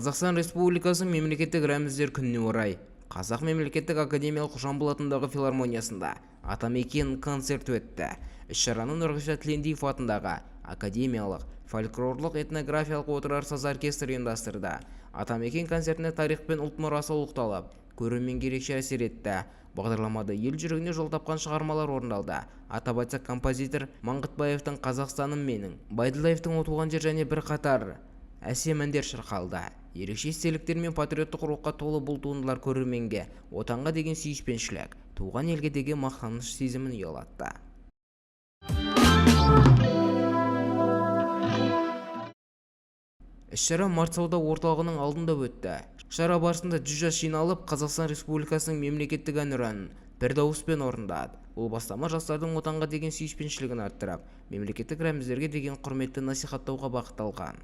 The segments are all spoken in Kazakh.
Қазақстан Республикасы мемлекеттік рәміздер күніне орай Қазақ мемлекеттік академиялық Жамбыл атындағы филармониясында атамекен концерт өтті. Іс-шараны Нұрғиса Тілендиев атындағы академиялық фольклорлық этнографиялық отырар саз оркестрі ұйымдастырды. Атамекен концертіне тарих пен ұлт мұрасы ұлықталып, көрерменге ерекше әсер етті. Бағдарламада ел жүрегіне жол тапқан шығармалар орындалды. Атап айтсақ, композитор Маңғытбаевтың «Қазақстаным менің», Байдуллаевтың «Туған жер» және бірқатар әсем әндер шырқалды. Ерекше естеліктер мен патриоттық рухқа толы бұл туындылар көрерменге отанға деген сүйіспеншілік, туған елге деген мақтаныш сезімін ұялатты. Іс-шара Март сауда орталығының алдында өтті. Шара барысында 100 жас жиналып, Қазақстан Республикасының мемлекеттік әнұранын бір дауыспен орындады. Бұл бастама жастардың отанға деген сүйіспеншілігін арттырып, мемлекеттік рәміздерге деген құрметті насихаттауға бағытталған.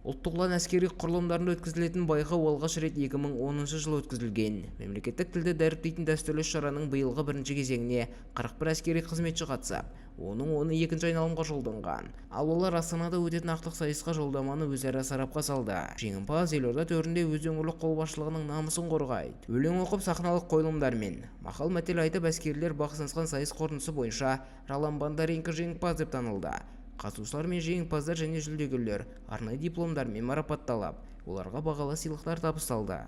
Ұлттық ұлан әскери құрылымдарында өткізілетін байқау алғаш рет 2010 жылы өткізілген. Мемлекеттік тілді дәріптейтін дәстүрлі шараның биылғы бірінші кезеңіне 41 әскери қызметші қатысып, оның екінші айналымға жолданған. Ал олар Астанада өтетін ақтық сайысқа жолдаманы өзара сарапқа салды. Жеңімпаз елорда төрінде өз өңірлік қолбасшылығының намысын қорғайды. Өлең оқып, сахналық қойылымдармен мақал-мәтел айтып, әскерилер бақ сынасқан сайыс қорытындысы бойынша Ралан Бондаренко жеңімпаз деп танылды. Қатысушылар мен жеңімпаздар және жүлдегерлер арнайы дипломдармен марапатталып, оларға бағалы сыйлықтар табысталды.